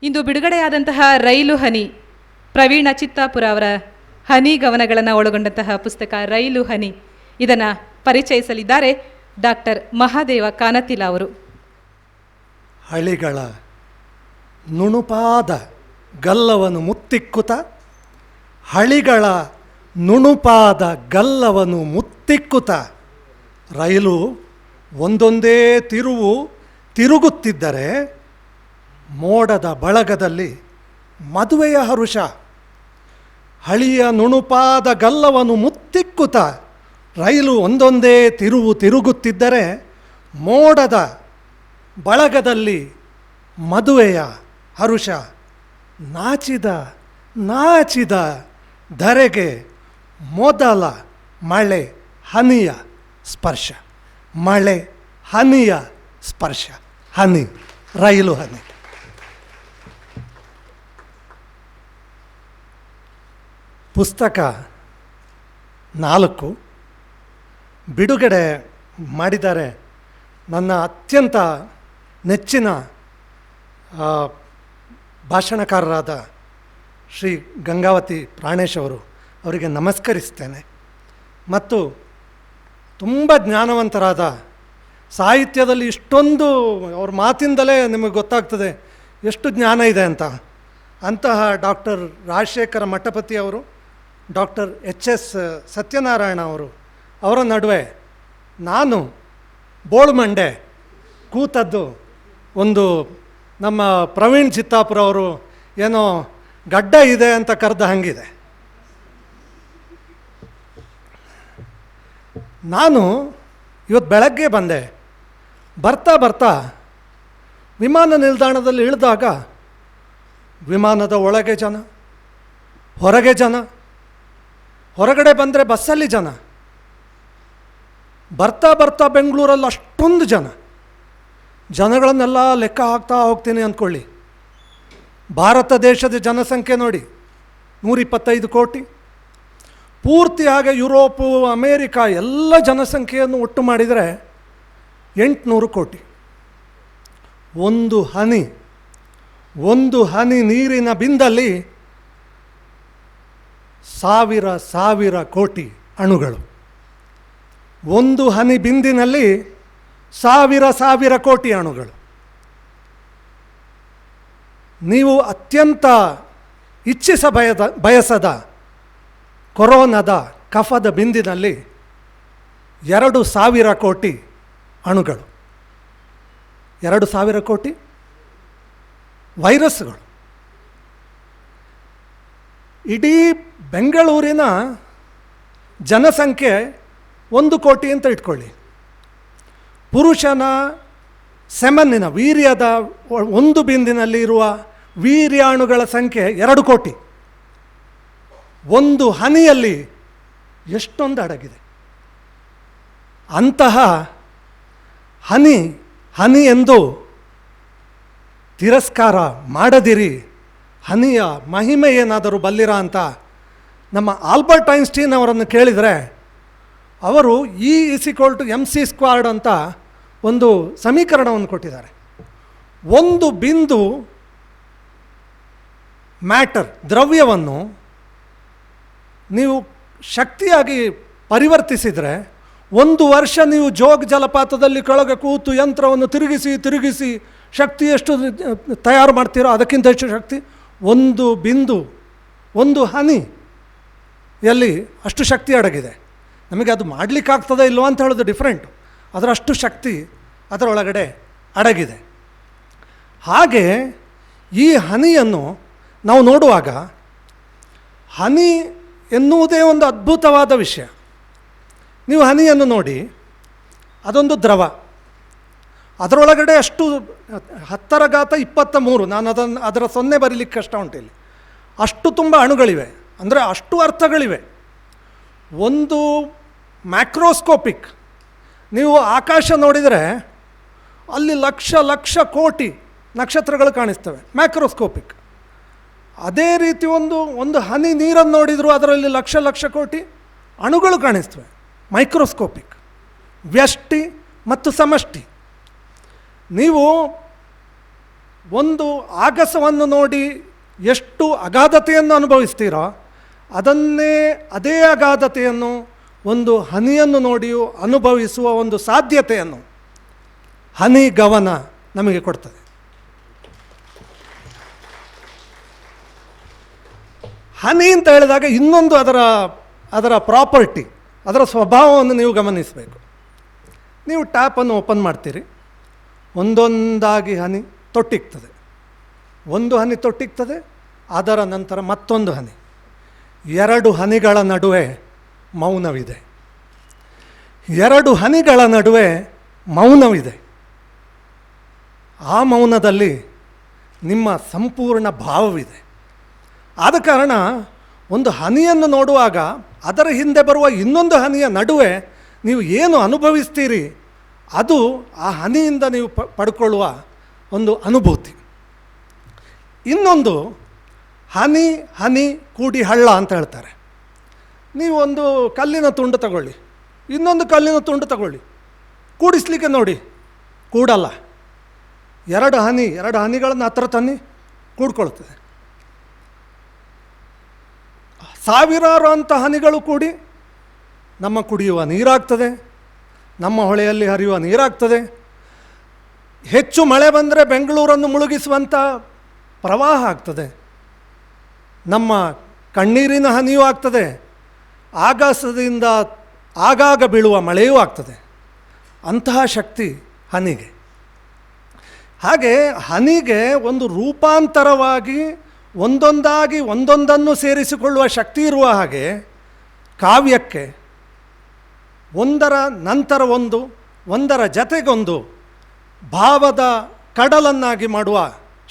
ಇಂದು ಬಿಡುಗಡೆಯಾದಂತಹ ರೈಲು ಹನಿ, ಪ್ರವೀಣ ಚಿತ್ತಾಪುರ ಅವರ ಹನಿ ಗಮನಗಳನ್ನು ಒಳಗೊಂಡಂತಹ ಪುಸ್ತಕ ರೈಲು ಹನಿ. ಇದನ್ನು ಪರಿಚಯಿಸಲಿದ್ದಾರೆ ಡಾಕ್ಟರ್ ಮಹಾದೇವ ಕಾನತಿಲ ಅವರು. ಹಳಿಗಳ ನುಣುಪಾದ ಗಲ್ಲವನ್ನು ಮುತ್ತಿಕ್ಕುತ್ತ, ಹಳಿಗಳ ನುಣುಪಾದ ಗಲ್ಲವನ್ನು ಮುತ್ತಿಕ್ಕುತ್ತ ರೈಲು ಒಂದೊಂದೇ ತಿರುವು ತಿರುಗುತ್ತಿದ್ದರೆ ಮೋಡದ ಬಳಗದಲ್ಲಿ ಮದುವೆಯ ಹರುಷ. ಹಳಿಯ ನುಣುಪಾದ ಗಲ್ಲವನ್ನು ಮುತ್ತಿಕ್ಕುತ್ತ ರೈಲು ಒಂದೊಂದೇ ತಿರುವು ತಿರುಗುತ್ತಿದ್ದರೆ ಮೋಡದ ಬಳಗದಲ್ಲಿ ಮದುವೆಯ ಹರುಷ. ನಾಚಿದ ನಾಚಿದ ಧರೆಗೆ ಮೊದಲ ಮಳೆ ಹನಿಯ ಸ್ಪರ್ಶ. ಮಳೆ ಹನಿಯ ಸ್ಪರ್ಶ. ಹನಿ, ರೈಲು ಹನಿ. ಪುಸ್ತಕ 4 ಬಿಡುಗಡೆ ಮಾಡಿದ್ದಾರೆ ನನ್ನ ಅತ್ಯಂತ ನೆಚ್ಚಿನ ಭಾಷಣಕಾರರಾದ ಶ್ರೀ ಗಂಗಾವತಿ ಪ್ರಾಣೇಶ್ ಅವರು. ಅವರಿಗೆ ನಮಸ್ಕರಿಸ್ತೇನೆ. ಮತ್ತು ತುಂಬ ಜ್ಞಾನವಂತರಾದ, ಸಾಹಿತ್ಯದಲ್ಲಿ ಇಷ್ಟೊಂದು ಅವ್ರ ಮಾತಿಂದಲೇ ನಿಮಗೆ ಗೊತ್ತಾಗ್ತದೆ ಎಷ್ಟು ಜ್ಞಾನ ಇದೆ ಅಂತ, ಅಂತಹ ಡಾಕ್ಟರ್ ರಾಜಶೇಖರ ಮಠಪತಿ ಅವರು, ಡಾಕ್ಟರ್ HS ಸತ್ಯನಾರಾಯಣ ಅವರು, ಅವರ ನಡುವೆ ನಾನು ಬೋಳ್ಮಂಡೆ ಕೂತದ್ದು ಒಂದು ನಮ್ಮ ಪ್ರವೀಣ್ ಚಿತ್ತಾಪುರ ಅವರು ಏನೋ ಗಡ್ಡ ಇದೆ ಅಂತ ಕರೆದ ಹಂಗಿದೆ. ನಾನು ಇವತ್ತು ಬೆಳಗ್ಗೆ ಬಂದೆ. ಬರ್ತಾ ಬರ್ತಾ ವಿಮಾನ ನಿಲ್ದಾಣದಲ್ಲಿ ಇಳಿದಾಗ ವಿಮಾನದ ಒಳಗೆ ಜನ, ಹೊರಗೆ ಜನ, ಹೊರಗಡೆ ಬಂದರೆ ಬಸ್ಸಲ್ಲಿ ಜನ. ಬರ್ತಾ ಬರ್ತಾ ಬೆಂಗಳೂರಲ್ಲಿ ಅಷ್ಟೊಂದು ಜನಗಳನ್ನೆಲ್ಲ ಲೆಕ್ಕ ಹಾಕ್ತಾ ಹೋಗ್ತೀನಿ ಅಂದ್ಕೊಳ್ಳಿ. ಭಾರತ ದೇಶದ ಜನಸಂಖ್ಯೆ ನೋಡಿ 125 ಕೋಟಿ. ಪೂರ್ತಿ ಹಾಗೆ ಯುರೋಪು, ಅಮೇರಿಕಾ ಎಲ್ಲ ಜನಸಂಖ್ಯೆಯನ್ನು ಒಟ್ಟು ಮಾಡಿದರೆ 800 ಕೋಟಿ. ಒಂದು ಹನಿ ನೀರಿನ ಬಿಂದಲ್ಲಿ ಸಾವಿರ ಕೋಟಿ ಅಣುಗಳು. ಒಂದು ಹನಿ ಬಿಂದಿನಲ್ಲಿ ಸಾವಿರ ಕೋಟಿ ಅಣುಗಳು. ನೀವು ಅತ್ಯಂತ ಬಯಸದ ಕೊರೋನಾದ ಕಫದ ಬಿಂದಿನಲ್ಲಿ 2,000 ಕೋಟಿ ಅಣುಗಳು, 2,000 ಕೋಟಿ ವೈರಸ್ಗಳು. ಇಡೀ ಬೆಂಗಳೂರಿನ ಜನಸಂಖ್ಯೆ 1 ಕೋಟಿ ಅಂತ ಇಟ್ಕೊಳ್ಳಿ. ಪುರುಷನ ಸೆಮನ್ನಿನ ವೀರ್ಯದ ಒಂದು ಬಿಂದಿನಲ್ಲಿ ಇರುವ ವೀರ್ಯಾಣುಗಳ ಸಂಖ್ಯೆ 2 ಕೋಟಿ. ಒಂದು ಹನಿಯಲ್ಲಿ ಎಷ್ಟೊಂದು ಅಡಗಿದೆ. ಅಂತಹ ಹನಿ ಎಂದು ತಿರಸ್ಕಾರ ಮಾಡದಿರಿ. ಹನಿಯ ಮಹಿಮೆ ಏನಾದರೂ ಬಲ್ಲಿರ ಅಂತ ನಮ್ಮ ಆಲ್ಬರ್ಟ್ ಐನ್ಸ್ಟೀನ್ ಅವರನ್ನು ಕೇಳಿದರೆ ಅವರು E=mc² ಅಂತ ಒಂದು ಸಮೀಕರಣವನ್ನು ಕೊಟ್ಟಿದ್ದಾರೆ. ಒಂದು ಬಿಂದು ಮ್ಯಾಟರ್, ದ್ರವ್ಯವನ್ನು ನೀವು ಶಕ್ತಿಯಾಗಿ ಪರಿವರ್ತಿಸಿದರೆ 1 ವರ್ಷ ನೀವು ಜೋಗ ಜಲಪಾತದಲ್ಲಿ ಕೆಳಗೆ ಕೂತು ಯಂತ್ರವನ್ನು ತಿರುಗಿಸಿ ಶಕ್ತಿ ಎಷ್ಟು ತಯಾರು ಮಾಡ್ತೀರೋ ಅದಕ್ಕಿಂತ ಹೆಚ್ಚು ಶಕ್ತಿ ಒಂದು ಬಿಂದು, ಒಂದು ಹನಿಯಲ್ಲಿ ಅಷ್ಟು ಶಕ್ತಿ ಅಡಗಿದೆ. ನಮಗೆ ಅದು ಮಾಡಲಿಕ್ಕಾಗ್ತದೆ ಇಲ್ವ ಅಂತ ಹೇಳೋದು ಡಿಫ್ರೆಂಟು. ಅದರಷ್ಟು ಶಕ್ತಿ ಅದರೊಳಗಡೆ ಅಡಗಿದೆ. ಹಾಗೆ ಈ ಹನಿಯನ್ನು ನಾವು ನೋಡುವಾಗ ಹನಿ ಎನ್ನುವುದೇ ಒಂದು ಅದ್ಭುತವಾದ ವಿಷಯ. ನೀವು ಹನಿಯನ್ನು ನೋಡಿ, ಅದೊಂದು ದ್ರವ. ಅದರೊಳಗಡೆ ಅಷ್ಟು 10⁻23, ನಾನು ಅದರ 0 ಬರೀಲಿಕ್ಕೆ ಕಷ್ಟ ಉಂಟಿಲ್ಲಿ, ಅಷ್ಟು ತುಂಬ ಅಣುಗಳಿವೆ. ಅಂದರೆ ಅಷ್ಟು ಅರ್ಥಗಳಿವೆ. ಒಂದು ಮ್ಯಾಕ್ರೋಸ್ಕೋಪಿಕ್, ನೀವು ಆಕಾಶ ನೋಡಿದರೆ ಅಲ್ಲಿ ಲಕ್ಷ ಕೋಟಿ ನಕ್ಷತ್ರಗಳು ಕಾಣಿಸ್ತವೆ, ಮ್ಯಾಕ್ರೋಸ್ಕೋಪಿಕ್. ಅದೇ ರೀತಿ ಒಂದು ಹನಿ ನೀರನ್ನು ನೋಡಿದರೂ ಅದರಲ್ಲಿ ಲಕ್ಷ ಕೋಟಿ ಅಣುಗಳು ಕಾಣಿಸ್ತವೆ, ಮೈಕ್ರೋಸ್ಕೋಪಿಕ್. ವ್ಯಷ್ಟಿ ಮತ್ತು ಸಮಷ್ಟಿ. ನೀವು ಒಂದು ಆಗಸವನ್ನು ನೋಡಿ ಎಷ್ಟು ಅಗಾಧತೆಯನ್ನು ಅನುಭವಿಸ್ತೀರೋ ಅದೇ ಅಗಾಧತೆಯನ್ನು ಒಂದು ಹನಿಯನ್ನು ನೋಡಿಯೂ ಅನುಭವಿಸುವ ಒಂದು ಸಾಧ್ಯತೆಯನ್ನು ಹನಿ ಗವನ ನಮಗೆ ಕೊಡ್ತದೆ. ಹನಿ ಅಂತ ಹೇಳಿದಾಗ ಇನ್ನೊಂದು ಅದರ ಪ್ರಾಪರ್ಟಿ, ಅದರ ಸ್ವಭಾವವನ್ನು ನೀವು ಗಮನಿಸಬೇಕು. ನೀವು ಟ್ಯಾಪನ್ನು ಓಪನ್ ಮಾಡ್ತೀರಿ, ಒಂದೊಂದಾಗಿ ಹನಿ ತೊಟ್ಟಿಗ್ತದೆ, ಒಂದು ಹನಿ ತೊಟ್ಟಿಗ್ತದೆ, ಅದರ ನಂತರ ಮತ್ತೊಂದು ಹನಿ. 2 ಹನಿಗಳ ನಡುವೆ ಮೌನವಿದೆ. 2 ಹನಿಗಳ ನಡುವೆ ಮೌನವಿದೆ. ಆ ಮೌನದಲ್ಲಿ ನಿಮ್ಮ ಸಂಪೂರ್ಣ ಭಾವವಿದೆ. ಆದ ಕಾರಣ ಒಂದು ಹನಿಯನ್ನು ನೋಡುವಾಗ ಅದರ ಹಿಂದೆ ಬರುವ ಇನ್ನೊಂದು ಹನಿಯ ನಡುವೆ ನೀವು ಏನು ಅನುಭವಿಸ್ತೀರಿ ಅದು ಆ ಹನಿಯಿಂದ ನೀವು ಪಡ್ಕೊಳ್ಳುವ ಒಂದು ಅನುಭೂತಿ. ಇನ್ನೊಂದು ಹನಿ ಹನಿ ಕೂಡಿ ಹಳ್ಳ ಅಂತ ಹೇಳ್ತಾರೆ. ನೀವು ಒಂದು ಕಲ್ಲಿನ ತುಂಡು ತಗೊಳ್ಳಿ, ಇನ್ನೊಂದು ಕಲ್ಲಿನ ತುಂಡು ತಗೊಳ್ಳಿ, ಕೂಡಿಸ್ಲಿಕ್ಕೆ ನೋಡಿ, ಕೂಡಲ್ಲ. 2 ಹನಿಗಳನ್ನು ಹತ್ತಿರ ತನ್ನಿ, ಕೂಡ್ಕೊಳ್ತದೆ. ಸಾವಿರಾರು ಅಂಥ ಹನಿಗಳು ಕೂಡಿ ನಮ್ಮ ಕುಡಿಯುವ ನೀರಾಗ್ತದೆ, ನಮ್ಮ ಹೊಳೆಯಲ್ಲಿ ಹರಿಯುವ ನೀರಾಗ್ತದೆ. ಹೆಚ್ಚು ಮಳೆ ಬಂದರೆ ಬೆಂಗಳೂರನ್ನು ಮುಳುಗಿಸುವಂಥ ಪ್ರವಾಹ ಆಗ್ತದೆ. ನಮ್ಮ ಕಣ್ಣೀರಿನ ಹನಿಯೂ ಆಗ್ತದೆ, ಆಕಾಶದಿಂದ ಆಗಾಗ ಬೀಳುವ ಮಳೆಯೂ ಆಗ್ತದೆ. ಅಂತಹ ಶಕ್ತಿ ಹನಿಗೆ. ಹಾಗೆ ಹನಿಗೆ ಒಂದು ರೂಪಾಂತರವಾಗಿ ಒಂದೊಂದಾಗಿ ಒಂದೊಂದನ್ನು ಸೇರಿಸಿಕೊಳ್ಳುವ ಶಕ್ತಿ ಇರುವ ಹಾಗೆ ಕಾವ್ಯಕ್ಕೆ ಒಂದರ ನಂತರ ಒಂದರ ಜತೆಗೊಂದು ಭಾವದ ಕಡಲನ್ನಾಗಿ ಮಾಡುವ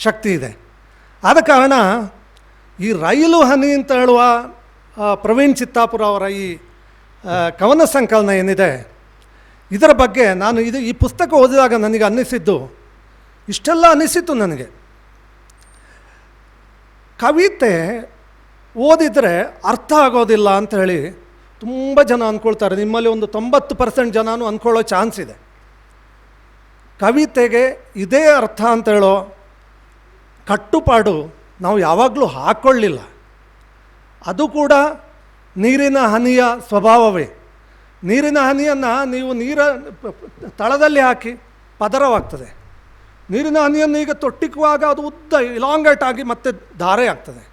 ಶಕ್ತಿ ಇದೆ. ಆದ ಕಾರಣ ಈ ರೈಲು ಹನಿ ಅಂತ ಹೇಳುವ ಪ್ರವೀಣ್ ಚಿತ್ತಾಪುರ ಅವರ ಈ ಕವನ ಸಂಕಲನ ಏನಿದೆ, ಇದರ ಬಗ್ಗೆ ನಾನು ಈ ಪುಸ್ತಕ ಓದಿದಾಗ ನನಗೆ ಅನ್ನಿಸಿದ್ದು ಇಷ್ಟೆಲ್ಲ ಅನ್ನಿಸಿತ್ತು. ನನಗೆ ಕವಿತೆ ಓದಿದರೆ ಅರ್ಥ ಆಗೋದಿಲ್ಲ ಅಂಥೇಳಿ ತುಂಬ ಜನ ಅಂದ್ಕೊಳ್ತಾರೆ. ನಿಮ್ಮಲ್ಲಿ ಒಂದು 90% ಜನನೂ ಅಂದ್ಕೊಳ್ಳೋ ಚಾನ್ಸ್ ಇದೆ. ಕವಿತೆಗೆ ಇದೇ ಅರ್ಥ ಅಂತ ಹೇಳೋ ಕಟ್ಟುಪಾಡು ನಾವು ಯಾವಾಗಲೂ ಹಾಕ್ಕೊಳ್ಳಿಲ್ಲ. ಅದು ಕೂಡ ನೀರಿನ ಹನಿಯ ಸ್ವಭಾವವೇ. ನೀರಿನ ಹನಿಯನ್ನು ನೀವು ತಳದಲ್ಲಿ ಹಾಕಿ ಪದರವಾಗ್ತದೆ. ನೀರಿನ ಹನಿಯನ್ನು ಈಗ ತೊಟ್ಟಿಕ್ಕುವಾಗ ಅದು ಉದ್ದ ಇಲಾಂಗೇಟ್ ಆಗಿ ಮತ್ತೆ ಧಾರೆ ಆಗ್ತದೆ.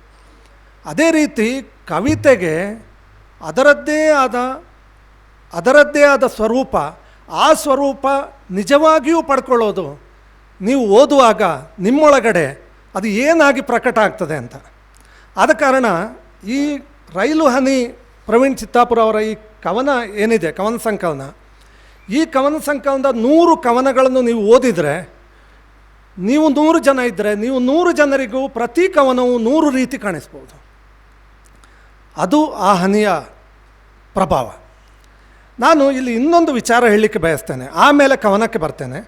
ಅದೇ ರೀತಿ ಕವಿತೆಗೆ ಅದರದ್ದೇ ಆದ ಸ್ವರೂಪ, ಆ ಸ್ವರೂಪ ನಿಜವಾಗಿಯೂ ಪಡ್ಕೊಳ್ಳೋದು ನೀವು ಓದುವಾಗ ನಿಮ್ಮೊಳಗಡೆ ಅದು ಏನಾಗಿ ಪ್ರಕಟ ಆಗ್ತದೆ ಅಂತ. ಆದ ಕಾರಣ ಈ ರೈಲು ಹನಿ ಪ್ರವೀಣ್ ಚಿತ್ತಾಪುರ ಅವರ ಈ ಕವನ ಏನಿದೆ, ಕವನ ಸಂಕಲನ, ಈ ಕವನ ಸಂಕಲನದ 100 ಕವನಗಳನ್ನು ನೀವು ಓದಿದರೆ, ನೀವು 100 ಜನ ಇದ್ದರೆ, ನೀವು 100 ಜನರಿಗೂ ಪ್ರತಿ ಕವನವು 100 ರೀತಿ ಕಾಣಿಸ್ಬೋದು. ಅದು ಆ ಹನಿಯ ಪ್ರಭಾವ. ನಾನು ಇಲ್ಲಿ ಇನ್ನೊಂದು ವಿಚಾರ ಹೇಳಲಿಕ್ಕೆ ಬಯಸ್ತೇನೆ, ಆಮೇಲೆ ಕವನಕ್ಕೆ ಬರ್ತೇನೆ.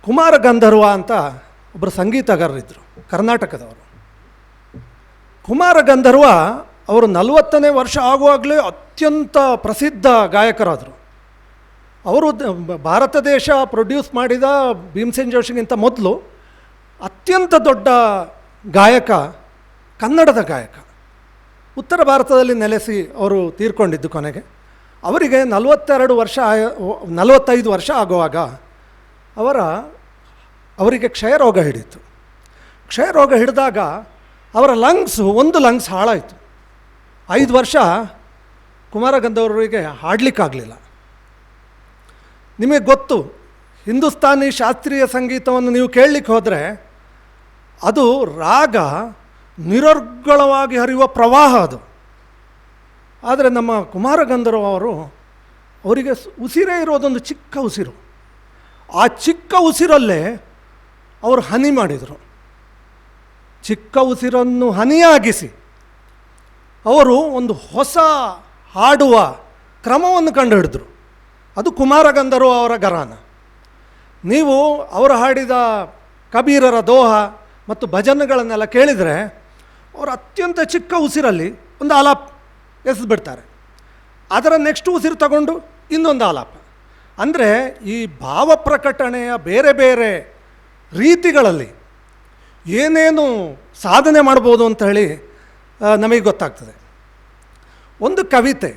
ಕುಮಾರ ಗಂಧರ್ವ ಅಂತ ಒಬ್ಬರು ಸಂಗೀತಗಾರರಿದ್ದರು, ಕರ್ನಾಟಕದವರು. ಕುಮಾರ ಗಂಧರ್ವ ಅವರು 40ನೇ ವರ್ಷ ಆಗುವಾಗಲೇ ಅತ್ಯಂತ ಪ್ರಸಿದ್ಧ ಗಾಯಕರಾದರು. ಅವರು ಭಾರತ ದೇಶ ಪ್ರೊಡ್ಯೂಸ್ ಮಾಡಿದ ಭೀಮಸೇನ್ ಜೋಶಿಗಿಂತ ಮೊದಲು ಅತ್ಯಂತ ದೊಡ್ಡ ಗಾಯಕ, ಕನ್ನಡದ ಗಾಯಕ. ಉತ್ತರ ಭಾರತದಲ್ಲಿ ನೆಲೆಸಿ ಅವರು ತೀರ್ಕೊಂಡಿದ್ದು ಕೊನೆಗೆ. ಅವರಿಗೆ 45 ವರ್ಷ ಆಗುವಾಗ ಅವರಿಗೆ ಕ್ಷಯರೋಗ ಹಿಡಿಯಿತು. ಕ್ಷಯರೋಗ ಹಿಡಿದಾಗ ಅವರ ಒಂದು ಲಂಗ್ಸ್ ಹಾಳಾಯಿತು. 5 ವರ್ಷ ಕುಮಾರ ಗಂಧರ್ವರಿಗೆ ಹಾಡಲಿಕ್ಕಾಗಲಿಲ್ಲ. ನಿಮಗೆ ಗೊತ್ತು, ಹಿಂದೂಸ್ತಾನಿ ಶಾಸ್ತ್ರೀಯ ಸಂಗೀತವನ್ನು ನೀವು ಕೇಳಲಿಕ್ಕೆ ಹೋದರೆ ಅದು ರಾಗ ನಿರರ್ಗಳವಾಗಿ ಹರಿಯುವ ಪ್ರವಾಹ ಅದು. ಆದರೆ ನಮ್ಮ ಕುಮಾರ ಗಂಧರ್ವ ಅವರಿಗೆ ಉಸಿರೇ ಇರೋದೊಂದು ಚಿಕ್ಕ ಉಸಿರು. ಆ ಚಿಕ್ಕ ಉಸಿರಲ್ಲೇ ಅವರು ಹನಿ ಮಾಡಿದರು. ಚಿಕ್ಕ ಉಸಿರನ್ನು ಹನಿಯಾಗಿಸಿ ಅವರು ಒಂದು ಹೊಸ ಹಾಡುವ ಕ್ರಮವನ್ನು ಕಂಡುಹಿಡಿದ್ರು. ಅದು ಕುಮಾರ ಗಂಧರ್ವ ಅವರ ಗರಾನ. ನೀವು ಅವರು ಹಾಡಿದ ಕಬೀರರ ದೋಹ ಮತ್ತು ಭಜನೆಗಳನ್ನೆಲ್ಲ ಕೇಳಿದರೆ ಅವರು ಅತ್ಯಂತ ಚಿಕ್ಕ ಉಸಿರಲ್ಲಿ ಒಂದು ಆಲಾಪ್ ಎಸೆದ್ಬಿಡ್ತಾರೆ. ಅದರ ನೆಕ್ಸ್ಟ್ ಉಸಿರು ತಗೊಂಡು ಇನ್ನೊಂದು ಆಲಾಪ. ಅಂದರೆ ಈ ಭಾವ ಪ್ರಕಟಣೆಯ ಬೇರೆ ಬೇರೆ ರೀತಿಗಳಲ್ಲಿ ಏನೇನು ಸಾಧನೆ ಮಾಡ್ಬೋದು ಅಂತ ಹೇಳಿ ನಮಗೆ ಗೊತ್ತಾಗ್ತದೆ. ಒಂದು ಕವಿತೆ,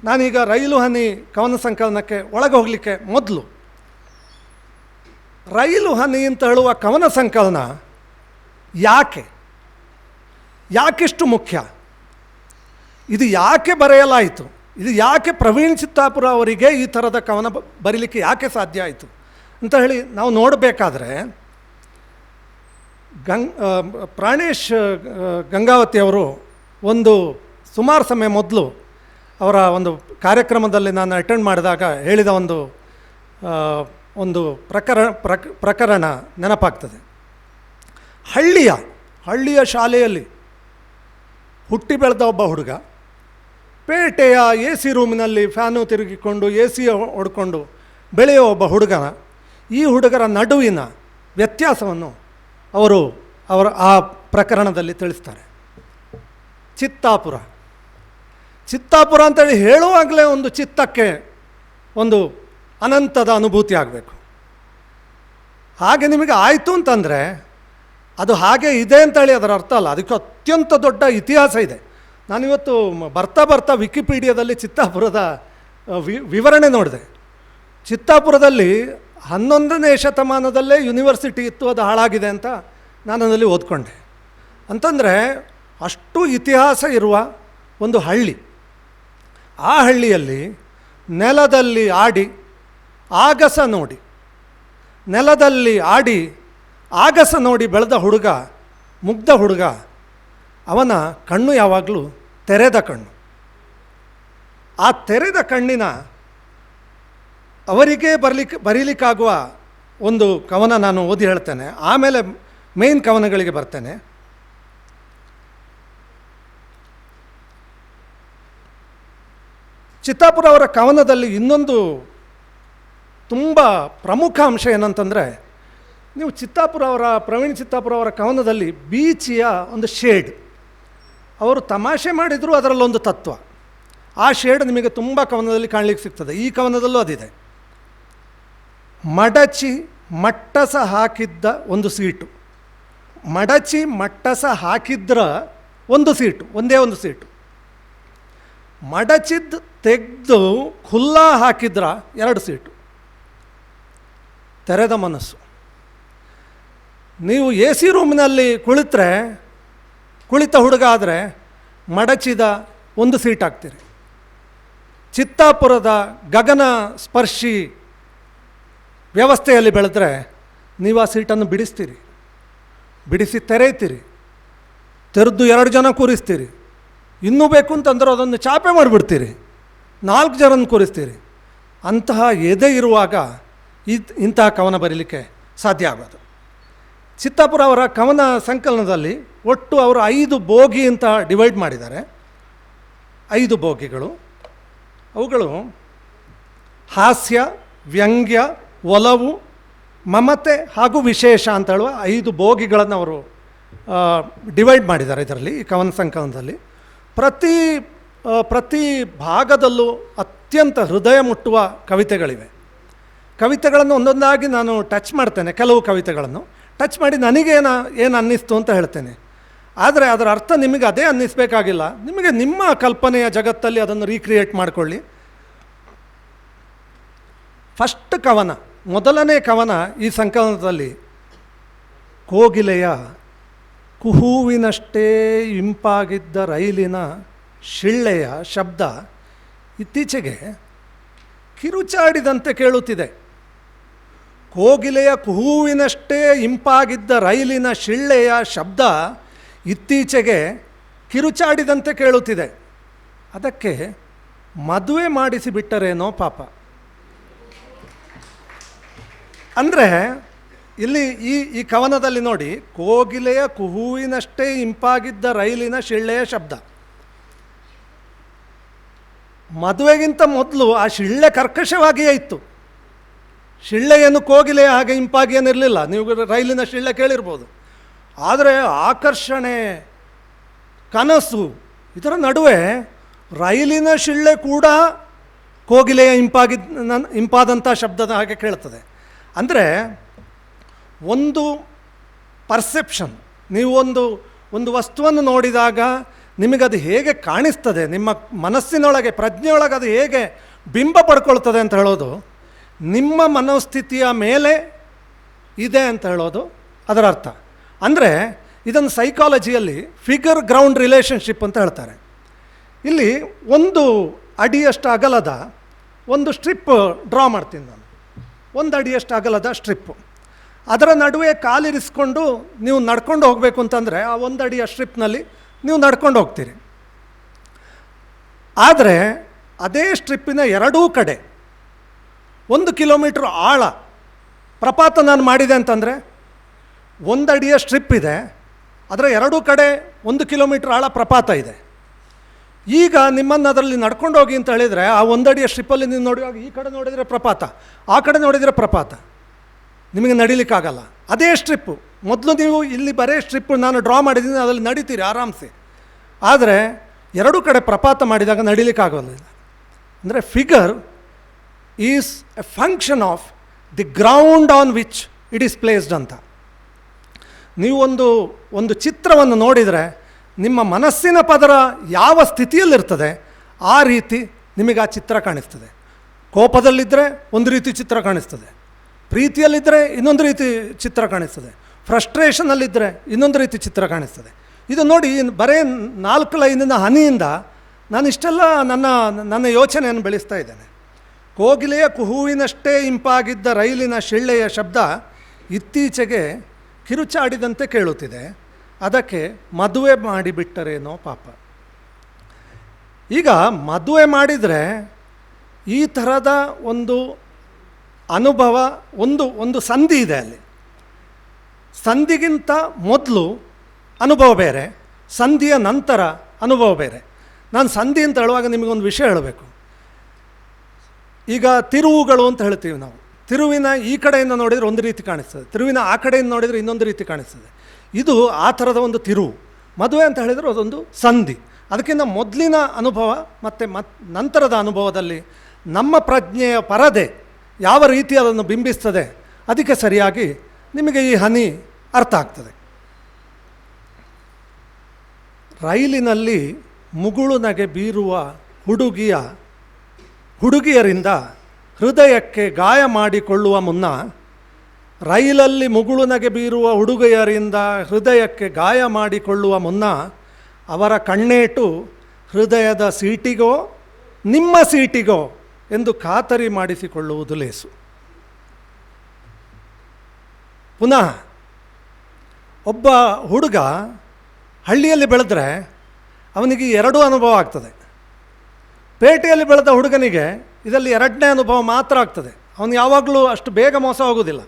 ನಾನೀಗ ರೈಲು ಹನಿ ಕವನ ಸಂಕಲನಕ್ಕೆ ಒಳಗೆ ಹೋಗಲಿಕ್ಕೆ ಮೊದಲು, ರೈಲು ಹನಿ ಅಂತ ಹೇಳುವ ಕವನ ಸಂಕಲನ ಯಾಕೆಷ್ಟು ಮುಖ್ಯ, ಇದು ಯಾಕೆ ಬರೆಯಲಾಯಿತು, ಇದು ಯಾಕೆ ಪ್ರವೀಣ್ ಚಿತ್ತಾಪುರ ಅವರಿಗೆ ಈ ಥರದ ಕವನ ಬರೀಲಿಕ್ಕೆ ಯಾಕೆ ಸಾಧ್ಯ ಆಯಿತು ಅಂತ ಹೇಳಿ ನಾವು ನೋಡಬೇಕಾದ್ರೆ, ಪ್ರಾಣೇಶ್ ಗಂಗಾವತಿಯವರು ಒಂದು ಸುಮಾರು ಸಮಯ ಮೊದಲು ಅವರ ಒಂದು ಕಾರ್ಯಕ್ರಮದಲ್ಲಿ ನಾನು ಅಟೆಂಡ್ ಮಾಡಿದಾಗ ಹೇಳಿದ ಒಂದು ಪ್ರಕರಣ ನೆನಪಾಗ್ತದೆ. ಹಳ್ಳಿಯ ಶಾಲೆಯಲ್ಲಿ ಹುಟ್ಟಿ ಬೆಳೆದ ಒಬ್ಬ ಹುಡುಗ, ಪೇಟೆಯ ಎ ಸಿ ರೂಮಿನಲ್ಲಿ ಫ್ಯಾನು ತಿರುಗಿಕೊಂಡು ಎ ಸಿ ಹೊಡ್ಕೊಂಡು ಬೆಳೆಯೋ ಒಬ್ಬ ಹುಡುಗನ, ಈ ಹುಡುಗರ ನಡುವಿನ ವ್ಯತ್ಯಾಸವನ್ನು ಅವರ ಆ ಪ್ರಕರಣದಲ್ಲಿ ತಿಳಿಸ್ತಾರೆ. ಚಿತ್ತಾಪುರ ಅಂತೇಳಿ ಹೇಳುವಾಗಲೇ ಒಂದು ಚಿತ್ತಕ್ಕೆ ಒಂದು ಅನಂತದ ಅನುಭೂತಿ ಆಗಬೇಕು. ಹಾಗೆ ನಿಮಗೆ ಆಯಿತು ಅಂತಂದರೆ ಅದು ಹಾಗೆ ಇದೆ ಅಂತೇಳಿ ಅದರ ಅರ್ಥ ಅಲ್ಲ, ಅದಕ್ಕೆ ಅತ್ಯಂತ ದೊಡ್ಡ ಇತಿಹಾಸ ಇದೆ. ನಾನಿವತ್ತು ಬರ್ತಾ ವಿಕಿಪೀಡಿಯಾದಲ್ಲಿ ಚಿತ್ತಾಪುರದ ವಿವರಣೆ ನೋಡಿದೆ. ಚಿತ್ತಾಪುರದಲ್ಲಿ 11ನೇ ಶತಮಾನದಲ್ಲೇ ಯೂನಿವರ್ಸಿಟಿ ಇತ್ತು, ಅದು ಹಾಳಾಗಿದೆ ಅಂತ ನಾನು ಅದರಲ್ಲಿ ಓದ್ಕೊಂಡೆ. ಅಂತಂದರೆ ಅಷ್ಟು ಇತಿಹಾಸ ಇರುವ ಒಂದು ಹಳ್ಳಿ. ಆ ಹಳ್ಳಿಯಲ್ಲಿ ನೆಲದಲ್ಲಿ ಆಡಿ ಆಗಸ ನೋಡಿ ಬೆಳೆದ ಹುಡುಗ, ಮುಗ್ಧ ಹುಡುಗ, ಅವನ ಕಣ್ಣು ಯಾವಾಗಲೂ ತೆರೆದ ಕಣ್ಣು. ಆ ತೆರೆದ ಕಣ್ಣಿನ ಅವರಿಗೆ ಬರೀಲಿಕ್ಕಾಗುವ ಒಂದು ಕವನ ನಾನು ಓದಿ ಹೇಳ್ತೇನೆ, ಆಮೇಲೆ ಮೇನ್ ಕವನಗಳಿಗೆ ಬರ್ತೇನೆ. ಚಿತ್ತಾಪುರ ಅವರ ಕವನದಲ್ಲಿ ಇನ್ನೊಂದು ತುಂಬ ಪ್ರಮುಖ ಅಂಶ ಏನಂತಂದರೆ, ನೀವು ಪ್ರವೀಣ್ ಚಿತ್ತಾಪುರ ಅವರ ಕವನದಲ್ಲಿ ಬೀಚಿಯ ಒಂದು ಶೇಡ್, ಅವರು ತಮಾಷೆ ಮಾಡಿದರೂ ಅದರಲ್ಲೊಂದು ತತ್ವ, ಆ ಶೇಡ್ ನಿಮಗೆ ತುಂಬ ಕವನದಲ್ಲಿ ಕಾಣಲಿಕ್ಕೆ ಸಿಗ್ತದೆ. ಈ ಕವನದಲ್ಲೂ ಅದಿದೆ. ಮಡಚಿ ಮಟ್ಟಸ ಹಾಕಿದ್ದ ಒಂದು ಸೀಟು, ಒಂದೇ ಒಂದು ಸೀಟು, ಮಡಚಿದ್ದು ತೆಗೆದು ಖುಲ್ಲಾ ಹಾಕಿದ್ರ 2 ಸೀಟು. ತೆರೆದ ಮನಸ್ಸು. ನೀವು ಎ ಸಿ ರೂಮಿನಲ್ಲಿ ಕುಳಿತ ಹುಡುಗ ಆದರೆ ಮಡಚಿದ ಒಂದು ಸೀಟ್ ಹಾಕ್ತೀರಿ. ಚಿತ್ತಾಪುರದ ಗಗನ ಸ್ಪರ್ಶಿ ವ್ಯವಸ್ಥೆಯಲ್ಲಿ ಬೆಳೆದ್ರೆ ನೀವು ಆ ಸೀಟನ್ನು ಬಿಡಿಸಿ ತೆರೆಯುತ್ತೀರಿ, ತೆರೆದು 2 ಜನ ಕೂರಿಸ್ತೀರಿ. ಇನ್ನೂ ಬೇಕು ಅಂತಂದ್ರೆ ಅದನ್ನು ಚಾಪೆ ಮಾಡಿಬಿಡ್ತೀರಿ, 4 ಜನರನ್ನು ಕೂರಿಸ್ತೀರಿ. ಅಂತಹ ಎದೆ ಇರುವಾಗ ಇಂತಹ ಕವನ ಬರೀಲಿಕ್ಕೆ ಸಾಧ್ಯ ಆಗೋದು. ಚಿತ್ತಾಪುರ ಅವರ ಕವನ ಸಂಕಲನದಲ್ಲಿ ಒಟ್ಟು ಅವರು 5 ಬೋಗಿ ಅಂತ ಡಿವೈಡ್ ಮಾಡಿದ್ದಾರೆ. 5 ಬೋಗಿಗಳು. ಅವುಗಳು ಹಾಸ್ಯ, ವ್ಯಂಗ್ಯ, ಒಲವು, ಮಮತೆ ಹಾಗೂ ವಿಶೇಷ ಅಂತ ಹೇಳುವ 5 ಬೋಗಿಗಳನ್ನು ಅವರು ಡಿವೈಡ್ ಮಾಡಿದ್ದಾರೆ ಇದರಲ್ಲಿ, ಈ ಕವನ ಸಂಕಲನದಲ್ಲಿ. ಪ್ರತಿ ಭಾಗದಲ್ಲೂ ಅತ್ಯಂತ ಹೃದಯ ಮುಟ್ಟುವ ಕವಿತೆಗಳಿವೆ. ಕವಿತೆಗಳನ್ನು ಒಂದೊಂದಾಗಿ ನಾನು ಟಚ್ ಮಾಡ್ತೇನೆ, ಕೆಲವು ಕವಿತೆಗಳನ್ನು ಟಚ್ ಮಾಡಿ ಏನು ಅನ್ನಿಸ್ತು ಅಂತ ಹೇಳ್ತೇನೆ. ಆದರೆ ಅದರ ಅರ್ಥ ನಿಮಗೆ ಅದೇ ಅನ್ನಿಸ್ಬೇಕಾಗಿಲ್ಲ, ನಿಮಗೆ ನಿಮ್ಮ ಕಲ್ಪನೆಯ ಜಗತ್ತಲ್ಲಿ ಅದನ್ನು ರೀಕ್ರಿಯೇಟ್ ಮಾಡಿಕೊಳ್ಳಿ. ಫಸ್ಟ್ ಕವನ, ಮೊದಲನೇ ಕವನ ಈ ಸಂಕಲನದಲ್ಲಿ ಕೋಗಿಲೆಯ ಕುಹೂವಿನಷ್ಟೇ ಇಂಪಾಗಿದ್ದ ರೈಲಿನ ಶಿಳ್ಳೆಯ ಶಬ್ದ ಇತ್ತೀಚೆಗೆ ಕಿರುಚಾಡಿದಂತೆ ಕೇಳುತ್ತಿದೆ. ಕೋಗಿಲೆಯ ಕುಹೂವಿನಷ್ಟೇ ಇಂಪಾಗಿದ್ದ ರೈಲಿನ ಶಿಳ್ಳೆಯ ಶಬ್ದ ಇತ್ತೀಚೆಗೆ ಕಿರುಚಾಡಿದಂತೆ ಕೇಳುತ್ತಿದೆ. ಅದಕ್ಕೆ ಮದುವೆ ಮಾಡಿಸಿಬಿಟ್ಟರೇನೋ ಪಾಪ. ಅಂದರೆ ಇಲ್ಲಿ ಈ ಕವನದಲ್ಲಿ ನೋಡಿ, ಕೋಗಿಲೆಯ ಕುಹೂವಿನಷ್ಟೇ ಇಂಪಾಗಿದ್ದ ರೈಲಿನ ಶಿಳ್ಳೆಯ ಶಬ್ದ. ಮದುವೆಗಿಂತ ಮೊದಲು ಆ ಶಿಳ್ಳೆ ಕರ್ಕಶವಾಗಿಯೇ ಇತ್ತು. ಶಿಳ್ಳೆಯನ್ನು ಕೋಗಿಲೆಯ ಹಾಗೆ ಇಂಪಾಗಿ ಏನಿರಲಿಲ್ಲ. ನೀವು ರೈಲಿನ ಶಿಳ್ಳೆ ಕೇಳಿರ್ಬೋದು. ಆದರೆ ಆಕರ್ಷಣೆ, ಕನಸು, ಇದರ ನಡುವೆ ರೈಲಿನ ಶಿಳ್ಳೆ ಕೂಡ ಕೋಗಿಲೆಯ ಇಂಪಾದಂಥ ಶಬ್ದದ ಹಾಗೆ ಕೇಳ್ತದೆ. ಅಂದರೆ ಒಂದು ಪರ್ಸೆಪ್ಷನ್, ನೀವು ಒಂದು ವಸ್ತುವನ್ನು ನೋಡಿದಾಗ ನಿಮಗದು ಹೇಗೆ ಕಾಣಿಸ್ತದೆ, ನಿಮ್ಮ ಮನಸ್ಸಿನೊಳಗೆ ಪ್ರಜ್ಞೆಯೊಳಗೆ ಅದು ಹೇಗೆ ಬಿಂಬ ಪಡ್ಕೊಳ್ತದೆ ಅಂತ ಹೇಳೋದು ನಿಮ್ಮ ಮನೋಸ್ಥಿತಿಯ ಮೇಲೆ ಇದೆ ಅಂತ ಹೇಳೋದು ಅದರ ಅರ್ಥ. ಅಂದರೆ ಇದನ್ನು ಸೈಕಾಲಜಿಯಲ್ಲಿ ಫಿಗರ್ ಗ್ರೌಂಡ್ ರಿಲೇಷನ್ಶಿಪ್ ಅಂತ ಹೇಳ್ತಾರೆ. ಇಲ್ಲಿ 1 ಅಡಿಯಷ್ಟು ಅಗಲದ ಒಂದು ಸ್ಟ್ರಿಪ್ ಡ್ರಾ ಮಾಡ್ತೀನಿ ನಾನು, 1 ಅಡಿಯಷ್ಟು ಅಗಲದ ಸ್ಟ್ರಿಪ್ಪು. ಅದರ ನಡುವೆ ಕಾಲಿರಿಸ್ಕೊಂಡು ನೀವು ನಡ್ಕೊಂಡು ಹೋಗಬೇಕು ಅಂತಂದರೆ ಆ 1 ಅಡಿಯ ಸ್ಟ್ರಿಪ್ನಲ್ಲಿ ನೀವು ನಡ್ಕೊಂಡು ಹೋಗ್ತೀರಿ. ಆದರೆ ಅದೇ ಸ್ಟ್ರಿಪ್ಪಿನ ಎರಡೂ ಕಡೆ 1 ಕಿಲೋಮೀಟ್ರ್ ಆಳ ಪ್ರಪಾತ ನಾನು ಮಾಡಿದೆ ಅಂತಂದರೆ 1 ಅಡಿಯ ಸ್ಟ್ರಿಪ್ ಇದೆ, ಅದರ ಎರಡೂ ಕಡೆ 1 ಕಿಲೋಮೀಟ್ರ್ ಆಳ ಪ್ರಪಾತ ಇದೆ. ಈಗ ನಿಮ್ಮನ್ನು ಅದರಲ್ಲಿ ನಡ್ಕೊಂಡು ಹೋಗಿ ಅಂತ ಹೇಳಿದರೆ ಆ 1 ಅಡಿಯ ಸ್ಟ್ರಿಪ್ಪಲ್ಲಿ ನೀವು ನೋಡುವಾಗ ಈ ಕಡೆ ನೋಡಿದರೆ ಪ್ರಪಾತ, ಆ ಕಡೆ ನೋಡಿದರೆ ಪ್ರಪಾತ, ನಿಮಗೆ ನಡಿಲಿಕ್ಕಾಗಲ್ಲ. ಅದೇ ಸ್ಟ್ರಿಪ್ಪು ಮೊದಲು ನೀವು ಇಲ್ಲಿ ಬರೇ ಸ್ಟ್ರಿಪ್ಪು ನಾನು ಡ್ರಾ ಮಾಡಿದ್ದೀನಿ, ಅದರಲ್ಲಿ ನಡೀತೀರಿ ಆರಾಮ್ಸೆ. ಆದರೆ ಎರಡೂ ಕಡೆ ಪ್ರಪಾತ ಮಾಡಿದಾಗ ನಡಿಲಿಕ್ಕಾಗೋದಿಲ್ಲ. ಅಂದರೆ figure is A function of the ground on which it is placed ಅಂತ. ನೀವು ಒಂದು ಚಿತ್ರವನ್ನು ನೋಡಿದರೆ ನಿಮ್ಮ ಮನಸ್ಸಿನ ಪದರ ಯಾವ ಸ್ಥಿತಿಯಲ್ಲಿರ್ತದೆ ಆ ರೀತಿ ನಿಮಗೆ ಆ ಚಿತ್ರ ಕಾಣಿಸ್ತದೆ. ಕೋಪದಲ್ಲಿದ್ದರೆ ಒಂದು ರೀತಿ ಚಿತ್ರ ಕಾಣಿಸ್ತದೆ, ಪ್ರೀತಿಯಲ್ಲಿದ್ದರೆ ಇನ್ನೊಂದು ರೀತಿ ಚಿತ್ರ ಕಾಣಿಸ್ತದೆ, ಫ್ರಸ್ಟ್ರೇಷನಲ್ಲಿದ್ದರೆ ಇನ್ನೊಂದು ರೀತಿ ಚಿತ್ರ ಕಾಣಿಸ್ತದೆ. ಇದು ನೋಡಿ, ಬರೇ 4 ಲೈನಿನ ಹನಿಯಿಂದ ನಾನು ಇಷ್ಟೆಲ್ಲ ನನ್ನ ಯೋಚನೆಯನ್ನು ಬೆಳೆಸ್ತಾ ಇದ್ದೇನೆ. ಕೋಗಿಲೆಯ ಕುಹುವಿನಷ್ಟೇ ಇಂಪಾಗಿದ್ದ ರೈಲಿನ ಶಿಳ್ಳೆಯ ಶಬ್ದ ಇತ್ತೀಚೆಗೆ ಕಿರುಚಾಡಿದಂತೆ ಕೇಳುತ್ತಿದೆ, ಅದಕ್ಕೆ ಮದುವೆ ಮಾಡಿಬಿಟ್ಟರೇನೋ ಪಾಪ. ಈಗ ಮದುವೆ ಮಾಡಿದರೆ ಈ ಥರದ ಒಂದು ಅನುಭವ, ಒಂದು ಸಂಧಿ ಇದೆ ಅಲ್ಲಿ. ಸಂಧಿಗಿಂತ ಮೊದಲು ಅನುಭವ ಬೇರೆ, ಸಂಧಿಯ ನಂತರ ಅನುಭವ ಬೇರೆ. ನಾನು ಸಂಧಿ ಅಂತ ಹೇಳುವಾಗ ನಿಮಗೊಂದು ವಿಷಯ ಹೇಳಬೇಕು. ಈಗ ತಿರುವುಗಳು ಅಂತ ಹೇಳ್ತೀವಿ ನಾವು. ತಿರುವಿನ ಈ ಕಡೆಯಿಂದ ನೋಡಿದರೆ ಒಂದು ರೀತಿ ಕಾಣಿಸ್ತದೆ, ತಿರುವಿನ ಆ ಕಡೆಯಿಂದ ನೋಡಿದರೆ ಇನ್ನೊಂದು ರೀತಿ ಕಾಣಿಸ್ತದೆ. ಇದು ಆ ಥರದ ಒಂದು ತಿರುವು. ಮದುವೆ ಅಂತ ಹೇಳಿದರೆ ಅದೊಂದು ಸಂಧಿ. ಅದಕ್ಕಿಂತ ಮೊದಲಿನ ಅನುಭವ ಮತ್ತು ನಂತರದ ಅನುಭವದಲ್ಲಿ ನಮ್ಮ ಪ್ರಜ್ಞೆಯ ಪರದೆ ಯಾವ ರೀತಿ ಅದನ್ನು ಬಿಂಬಿಸ್ತದೆ, ಅದಕ್ಕೆ ಸರಿಯಾಗಿ ನಿಮಗೆ ಈ ಹನಿ ಅರ್ಥ ಆಗ್ತದೆ. ರೈಲಿನಲ್ಲಿ ಮುಗುಳು ನಗೆ ಬೀರುವ ಹುಡುಗಿಯರಿಂದ ಹೃದಯಕ್ಕೆ ಗಾಯ ಮಾಡಿಕೊಳ್ಳುವ ಮುನ್ನ, ರೈಲಲ್ಲಿ ಮುಗುಳು ನಗೆ ಬೀರುವ ಹುಡುಗಿಯರಿಂದ ಹೃದಯಕ್ಕೆ ಗಾಯ ಮಾಡಿಕೊಳ್ಳುವ ಮುನ್ನ ಅವರ ಕಣ್ಣೇಟು ಹೃದಯದ ಸೀಟಿಗೋ ನಿಮ್ಮ ಸೀಟಿಗೋ ಎಂದು ಖಾತರಿ ಮಾಡಿಸಿಕೊಳ್ಳುವುದು ಲೇಸು. ಪುನಃ ಒಬ್ಬ ಹುಡುಗ ಹಳ್ಳಿಯಲ್ಲಿ ಬೆಳೆದ್ರೆ ಅವನಿಗೆ 2 ಅನುಭವ ಆಗ್ತದೆ. ಪೇಟೆಯಲ್ಲಿ ಬೆಳೆದ ಹುಡುಗನಿಗೆ ಇದರಲ್ಲಿ 2ನೇ ಅನುಭವ ಮಾತ್ರ ಆಗ್ತದೆ. ಅವನು ಯಾವಾಗಲೂ ಅಷ್ಟು ಬೇಗ ಮೋಸ ಹೋಗೋದಿಲ್ಲ.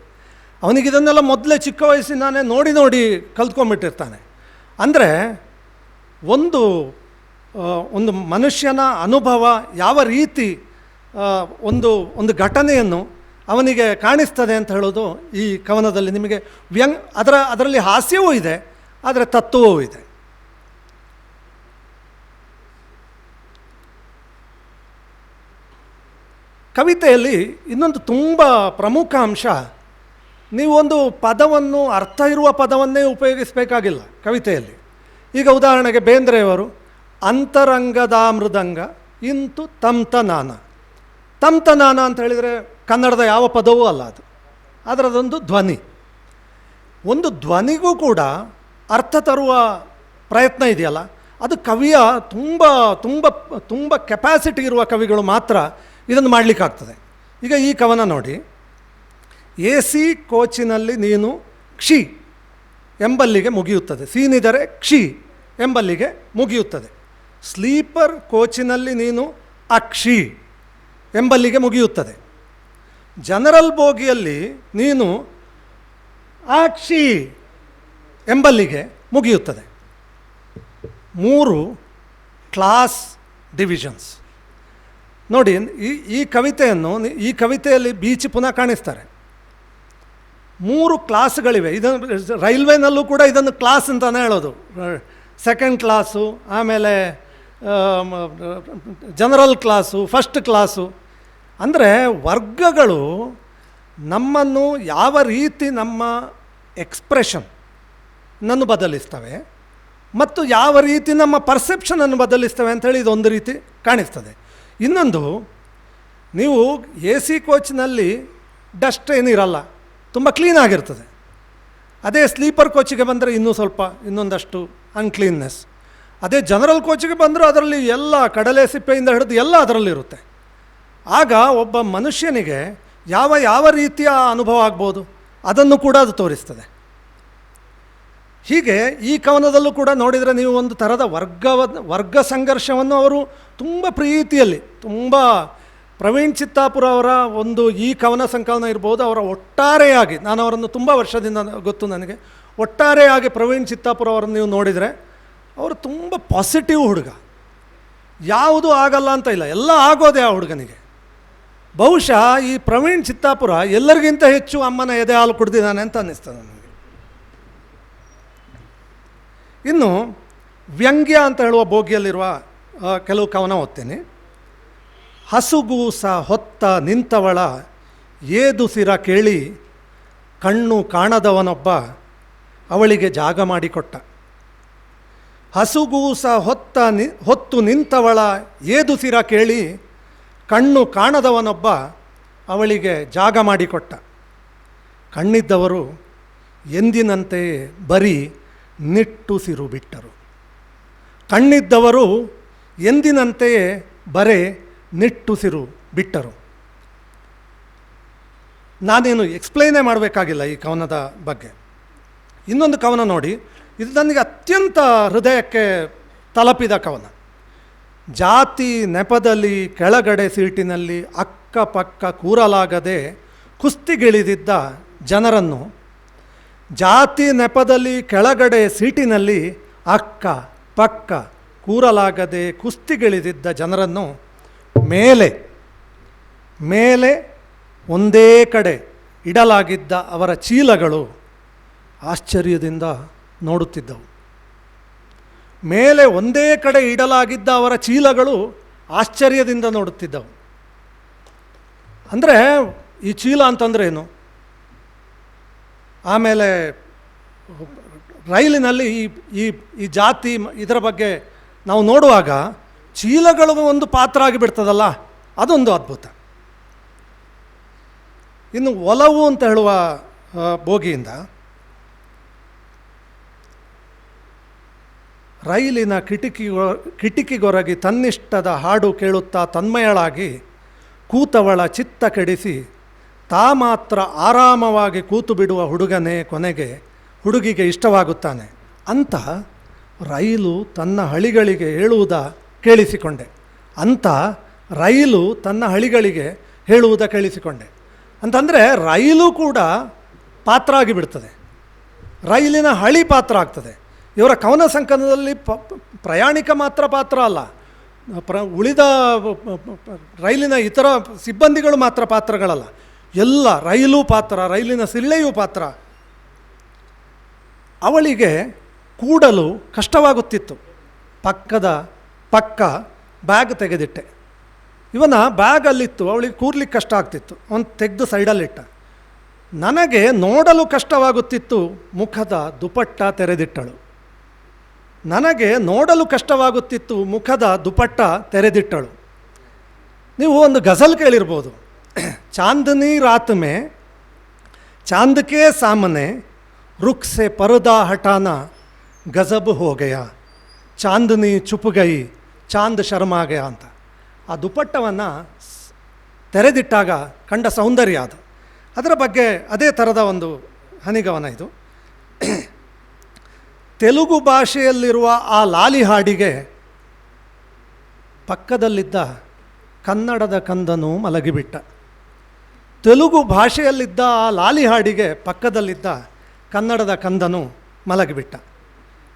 ಅವನಿಗೆ ಇದನ್ನೆಲ್ಲ ಮೊದಲೇ ಚಿಕ್ಕ ವಯಸ್ಸಿನಾನೇ ನೋಡಿ ಕಲ್ತ್ಕೊಂಡ್ಬಿಟ್ಟಿರ್ತಾನೆ. ಅಂದರೆ ಒಂದು ಮನುಷ್ಯನ ಅನುಭವ ಯಾವ ರೀತಿ ಒಂದು ಘಟನೆಯನ್ನು ಅವನಿಗೆ ಕಾಣಿಸ್ತದೆ ಅಂತ ಹೇಳೋದು ಈ ಕವನದಲ್ಲಿ ನಿಮಗೆ ಅದರಲ್ಲಿ ಹಾಸ್ಯವೂ ಇದೆ, ಆದರೆ ತತ್ವವೂ ಇದೆ. ಕವಿತೆಯಲ್ಲಿ ಇನ್ನೊಂದು ತುಂಬ ಪ್ರಮುಖ ಅಂಶ, ನೀವೊಂದು ಪದವನ್ನು ಅರ್ಥ ಇರುವ ಪದವನ್ನೇ ಉಪಯೋಗಿಸಬೇಕಾಗಿಲ್ಲ ಕವಿತೆಯಲ್ಲಿ. ಈಗ ಉದಾಹರಣೆಗೆ ಬೇಂದ್ರೆಯವರು ಅಂತರಂಗದ ಮೃದಂಗ ಇಂತು ತಂತನಾನ. ತಂತನಾನ ಅಂತ ಹೇಳಿದರೆ ಕನ್ನಡದ ಯಾವ ಪದವೂ ಅಲ್ಲ ಅದು, ಅದರದೊಂದು ಧ್ವನಿ. ಒಂದು ಧ್ವನಿಗೂ ಕೂಡ ಅರ್ಥ ತರುವ ಪ್ರಯತ್ನ ಇದೆಯಲ್ಲ, ಅದು ಕವಿಯ ತುಂಬ ತುಂಬ ತುಂಬ ಕೆಪಾಸಿಟಿ ಇರುವ ಕವಿಗಳು ಮಾತ್ರ ಇದನ್ನು ಮಾಡಲಿಕ್ಕಾಗ್ತದೆ. ಈಗ ಈ ಕವನ ನೋಡಿ, AC ಕೋಚಿನಲ್ಲಿ ನೀನು ಕ್ಷಿ ಎಂಬಲ್ಲಿಗೆ ಮುಗಿಯುತ್ತದೆ, ಸೀನಿದರೆ ಕ್ಷಿ ಎಂಬಲ್ಲಿಗೆ ಮುಗಿಯುತ್ತದೆ. ಸ್ಲೀಪರ್ ಕೋಚಿನಲ್ಲಿ ನೀನು ಅಕ್ಷಿ ಎಂಬಲ್ಲಿಗೆ ಮುಗಿಯುತ್ತದೆ. ಜನರಲ್ ಬೋಗಿಯಲ್ಲಿ ನೀನು ಅಕ್ಷಿ ಎಂಬಲ್ಲಿಗೆ ಮುಗಿಯುತ್ತದೆ. 3 ಕ್ಲಾಸ್ ಡಿವಿಷನ್ಸ್ ನೋಡಿ. ಈ ಕವಿತೆಯಲ್ಲಿ ಬೀಚ್ ಪುನಃ ಕಾಣಿಸ್ತಾರೆ. 3 ಕ್ಲಾಸ್ಗಳಿವೆ. ಇದನ್ನು ರೈಲ್ವೆನಲ್ಲೂ ಕೂಡ ಇದನ್ನು ಕ್ಲಾಸ್ ಅಂತಲೇ ಹೇಳೋದು. 2nd ಕ್ಲಾಸು, ಆಮೇಲೆ ಜನರಲ್ ಕ್ಲಾಸು, 1st ಕ್ಲಾಸು. ಅಂದರೆ ವರ್ಗಗಳು ನಮ್ಮನ್ನು ಯಾವ ರೀತಿ ನಮ್ಮ ಎಕ್ಸ್ಪ್ರೆಷನ್ ನನ್ನು ಬದಲಿಸ್ತವೆ ಮತ್ತು ಯಾವ ರೀತಿ ನಮ್ಮ ಪರ್ಸೆಪ್ಷನನ್ನು ಬದಲಿಸ್ತವೆ ಅಂಥೇಳಿ ಇದೊಂದು ರೀತಿ ಕಾಣಿಸ್ತದೆ. ಇನ್ನೊಂದು, ನೀವು ಎ ಸಿ ಕೋಚ್ನಲ್ಲಿ ಡಸ್ಟ್ ಏನಿರಲ್ಲ, ತುಂಬ ಕ್ಲೀನಾಗಿರ್ತದೆ. ಅದೇ ಸ್ಲೀಪರ್ ಕೋಚಿಗೆ ಬಂದರೆ ಇನ್ನೊಂದಷ್ಟು ಅನ್ಕ್ಲೀನ್ನೆಸ್. ಅದೇ ಜನರಲ್ ಕೋಚಿಗೆ ಬಂದರೂ ಅದರಲ್ಲಿ ಎಲ್ಲ ಕಡಲೆ ಸಿಪ್ಪೆಯಿಂದ ಹಿಡಿದು ಎಲ್ಲ ಅದರಲ್ಲಿರುತ್ತೆ. ಆಗ ಒಬ್ಬ ಮನುಷ್ಯನಿಗೆ ಯಾವ ರೀತಿಯ ಅನುಭವ ಆಗ್ಬೋದು ಅದನ್ನು ಕೂಡ ಅದು ತೋರಿಸ್ತದೆ. ಹೀಗೆ ಈ ಕವನದಲ್ಲೂ ಕೂಡ ನೋಡಿದರೆ ನೀವು ಒಂದು ಥರದ ವರ್ಗ ಸಂಘರ್ಷವನ್ನು ಅವರು ತುಂಬ ಪ್ರೀತಿಯಲ್ಲಿ, ತುಂಬ ಪ್ರವೀಣ್ ಚಿತ್ತಾಪುರ ಅವರ ಒಂದು ಈ ಕವನ ಸಂಕಲನ ಇರ್ಬೋದು, ಅವರ ಒಟ್ಟಾರೆಯಾಗಿ, ನಾನು ಅವರನ್ನು ತುಂಬ ವರ್ಷದಿಂದ ಗೊತ್ತು ನನಗೆ, ಒಟ್ಟಾರೆಯಾಗಿ ಪ್ರವೀಣ್ ಚಿತ್ತಾಪುರ ಅವರನ್ನು ನೀವು ನೋಡಿದರೆ ಅವರು ತುಂಬ ಪಾಸಿಟಿವ್ ಹುಡುಗ, ಯಾವುದೂ ಆಗಲ್ಲ ಅಂತ ಇಲ್ಲ, ಎಲ್ಲ ಆಗೋದೇ ಆ ಹುಡುಗನಿಗೆ. ಬಹುಶಃ ಈ ಪ್ರವೀಣ್ ಚಿತ್ತಾಪುರ ಎಲ್ಲರಿಗಿಂತ ಹೆಚ್ಚು ಅಮ್ಮನ ಎದೆ ಹಾಲು ಕುಡ್ದಿದ್ದಾನೆ ಅಂತ ಅನ್ನಿಸ್ತದೆ ನನಗೆ. ಇನ್ನು ವ್ಯಂಗ್ಯ ಅಂತ ಹೇಳುವ ಬೋಗಿಯಲ್ಲಿರುವ ಕೆಲವು ಕವನ ಓದ್ತೇನೆ. ಹಸುಗೂಸ ಹೊತ್ತ ನಿಂತವಳ ಏದುಸಿರ ಕೇಳಿ ಕಣ್ಣು ಕಾಣದವನೊಬ್ಬ ಅವಳಿಗೆ ಜಾಗ ಮಾಡಿಕೊಟ್ಟ. ಹಸುಗೂಸ ಹೊತ್ತು ನಿಂತವಳ ಏದುಸಿರ ಕೇಳಿ ಕಣ್ಣು ಕಾಣದವನೊಬ್ಬ ಅವಳಿಗೆ ಜಾಗ ಮಾಡಿಕೊಟ್ಟ. ಕಣ್ಣಿದ್ದವರು ಎಂದಿನಂತೆಯೇ ಬರೀ ನಿಟ್ಟುಸಿರು ಬಿಟ್ಟರು. ಕಣ್ಣಿದ್ದವರು ಎಂದಿನಂತೆಯೇ ಬರೇ ನಿಟ್ಟುಸಿರು ಬಿಟ್ಟರು. ನಾನೇನು ಎಕ್ಸ್ಪ್ಲೈನೇ ಮಾಡಬೇಕಾಗಿಲ್ಲ ಈ ಕವನದ ಬಗ್ಗೆ. ಇನ್ನೊಂದು ಕವನ ನೋಡಿ, ಇದು ನನಗೆ ಅತ್ಯಂತ ಹೃದಯಕ್ಕೆ ತಲುಪಿದ ಕವನ. ಜಾತಿ ನೆಪದಲ್ಲಿ ಕೆಳಗಡೆ ಸೀಟಿನಲ್ಲಿ ಅಕ್ಕಪಕ್ಕ ಕೂರಲಾಗದೆ ಕುಸ್ತಿಗಿಳಿದಿದ್ದ ಜನರನ್ನು, ಜಾತಿ ನೆಪದಲ್ಲಿ ಕೆಳಗಡೆ ಸೀಟಿನಲ್ಲಿ ಅಕ್ಕ ಪಕ್ಕ ಕೂರಲಾಗದೆ ಕುಸ್ತಿಗಿಳಿದಿದ್ದ ಜನರನ್ನು ಮೇಲೆ ಒಂದೇ ಕಡೆ ಇಡಲಾಗಿದ್ದ ಅವರ ಚೀಲಗಳು ಆಶ್ಚರ್ಯದಿಂದ ನೋಡುತ್ತಿದ್ದವು. ಮೇಲೆ ಒಂದೇ ಕಡೆ ಇಡಲಾಗಿದ್ದ ಅವರ ಚೀಲಗಳು ಆಶ್ಚರ್ಯದಿಂದ ನೋಡುತ್ತಿದ್ದವು. ಅಂದರೆ ಈ ಚೀಲ ಅಂತಂದರೆ ಏನು? ಆಮೇಲೆ ರೈಲಿನಲ್ಲಿ ಈ ಜಾತಿ ಇದರ ಬಗ್ಗೆ ನಾವು ನೋಡುವಾಗ ಚೀಲಗಳು ಒಂದು ಪಾತ್ರ ಆಗಿಬಿಡ್ತದಲ್ಲ, ಅದೊಂದು ಅದ್ಭುತ. ಇನ್ನು ಒಲವು ಅಂತ ಹೇಳುವ ಬೋಗಿಯಿಂದ, ರೈಲಿನ ಕಿಟಿಕಿಗೊರಗಿ ತನ್ನಿಷ್ಟದ ಹಾಡು ಕೇಳುತ್ತಾ ತನ್ಮಯಳಾಗಿ ಕೂತವಳ ಚಿತ್ತ ಕೆಡಿಸಿ ತಾ ಮಾತ್ರ ಆರಾಮವಾಗಿ ಕೂತು ಬಿಡುವ ಹುಡುಗನೇ ಕೊನೆಗೆ ಹುಡುಗಿಗೆ ಇಷ್ಟವಾಗುತ್ತಾನೆ ಅಂತ ರೈಲು ತನ್ನ ಹಳಿಗಳಿಗೆ ಹೇಳುವುದ ಕೇಳಿಸಿಕೊಂಡೆ. ಅಂತಂದರೆ ರೈಲು ಕೂಡ ಪಾತ್ರ ಆಗಿಬಿಡ್ತದೆ, ರೈಲಿನ ಹಳಿ ಪಾತ್ರ ಆಗ್ತದೆ. ಇವರ ಕವನ ಸಂಕಲನದಲ್ಲಿ ಪ್ರಯಾಣಿಕ ಮಾತ್ರ ಪಾತ್ರ ಅಲ್ಲ, ಉಳಿದ ರೈಲಿನ ಇತರ ಸಿಬ್ಬಂದಿಗಳು ಮಾತ್ರ ಪಾತ್ರಗಳಲ್ಲ, ಎಲ್ಲ ರೈಲು ಪಾತ್ರ, ರೈಲಿನ ಸಿಳ್ಳೆಯೂ ಪಾತ್ರ. ಅವಳಿಗೆ ಕೂಡಲು ಕಷ್ಟವಾಗುತ್ತಿತ್ತು. ಪಕ್ಕ ಬ್ಯಾಗ್ ತೆಗೆದಿಟ್ಟೆ. ಇವನ ಬ್ಯಾಗ್ ಅಲ್ಲಿತ್ತು, ಅವಳಿಗೆ ಕೂರ್ಲಿಕ್ಕೆ ಕಷ್ಟ ಆಗ್ತಿತ್ತು. ಅವನು ತೆಗೆದು ಸೈಡಲ್ಲಿಟ್ಟ. ನನಗೆ ನೋಡಲು ಕಷ್ಟವಾಗುತ್ತಿತ್ತು, ಮುಖದ ದುಪಟ್ಟ ತೆರೆದಿಟ್ಟಳು. ನೀವು ಒಂದು ಗಜಲ್ ಕೇಳಿರ್ಬೋದು, ಚಾಂದನಿ ರಾತ್ ಮೇ ಚಾಂದಕೆ ಸಾಮನೆ रुख से पर्दा हटाना गजब हो गया, ಚಾಂದನಿ ಚುಪ್ ಗೈ ಚಾಂದ್ ಶರ್ಮಾ ಗಯ ಅಂತ. ಆ ದುಪಟ್ಟವನ್ನು ತೆರೆದಿಟ್ಟಾಗ ಕಂಡ ಸೌಂದರ್ಯ ಅದು. ಅದರ ಬಗ್ಗೆ ಅದೇ ಥರದ ಒಂದು ಹನಿಗವನ ಇದು. ತೆಲುಗು ಭಾಷೆಯಲ್ಲಿರುವ ಆ ಲಾಲಿ ಹಾಡಿಗೆ ಪಕ್ಕದಲ್ಲಿದ್ದ ಕನ್ನಡದ ಕಂದನು ಮಲಗಿಬಿಟ್ಟ. ತೆಲುಗು ಭಾಷೆಯಲ್ಲಿದ್ದ ಆ ಲಾಲಿ ಹಾಡಿಗೆ ಪಕ್ಕದಲ್ಲಿದ್ದ ಕನ್ನಡದ ಕಂದನು ಮಲಗಿಬಿಟ್ಟ.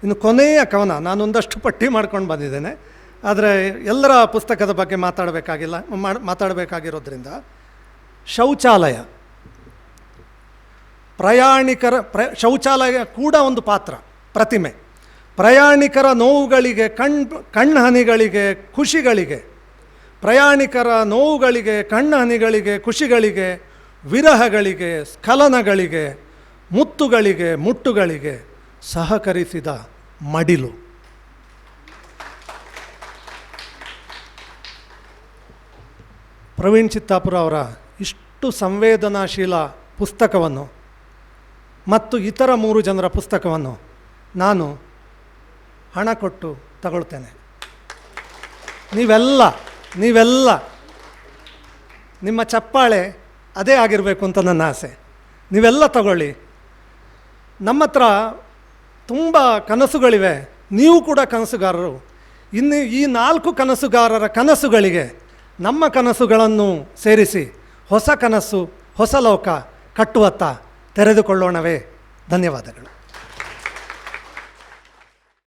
ಇನ್ನು ಕೊನೆಯ ಕವನ, ನಾನೊಂದಷ್ಟು ಪಟ್ಟಿ ಮಾಡ್ಕೊಂಡು ಬಂದಿದ್ದೇನೆ, ಆದರೆ ಎಲ್ಲರ ಪುಸ್ತಕದ ಬಗ್ಗೆ ಮಾತಾಡಬೇಕಾಗಿರೋದ್ರಿಂದ, ಶೌಚಾಲಯ. ಶೌಚಾಲಯ ಕೂಡ ಒಂದು ಪಾತ್ರ, ಪ್ರತಿಮೆ. ಪ್ರಯಾಣಿಕರ ನೋವುಗಳಿಗೆ, ಕಣ್ಣಹನಿಗಳಿಗೆ, ಖುಷಿಗಳಿಗೆ, ಪ್ರಯಾಣಿಕರ ನೋವುಗಳಿಗೆ, ಕಣ್ಣಹನಿಗಳಿಗೆ, ಖುಷಿಗಳಿಗೆ, ವಿರಹಗಳಿಗೆ, ಸ್ಖಲನಗಳಿಗೆ ಮುತ್ತುಗಳಿಗೆ ಮುಟ್ಟುಗಳಿಗೆ ಸಹಕರಿಸಿದ ಮಡಿಲು. ಪ್ರವೀಣ್ ಚಿತ್ತಾಪುರ ಅವರ ಇಷ್ಟು ಸಂವೇದನಾಶೀಲ ಪುಸ್ತಕವನ್ನು ಮತ್ತು ಇತರ 3 ಜನರ ಪುಸ್ತಕವನ್ನು ನಾನು ಹಣ ಕೊಟ್ಟು ತಗೊಳ್ತೇನೆ. ನೀವೆಲ್ಲ ನಿಮ್ಮ ಚಪ್ಪಾಳೆ ಅದೇ ಆಗಿರಬೇಕು ಅಂತ ನನ್ನ ಆಸೆ. ನೀವೆಲ್ಲ ತಗೊಳ್ಳಿ. ನಮ್ಮ ಹತ್ರ ತುಂಬ ಕನಸುಗಳಿವೆ, ನೀವು ಕೂಡ ಕನಸುಗಾರರು. ಇನ್ನು ಈ 4 ಕನಸುಗಾರರ ಕನಸುಗಳಿಗೆ ನಮ್ಮ ಕನಸುಗಳನ್ನು ಸೇರಿಸಿ ಹೊಸ ಕನಸು, ಹೊಸ ಲೋಕ ಕಟ್ಟುವತ್ತ ತೆರೆದುಕೊಳ್ಳೋಣವೇ? ಧನ್ಯವಾದಗಳು.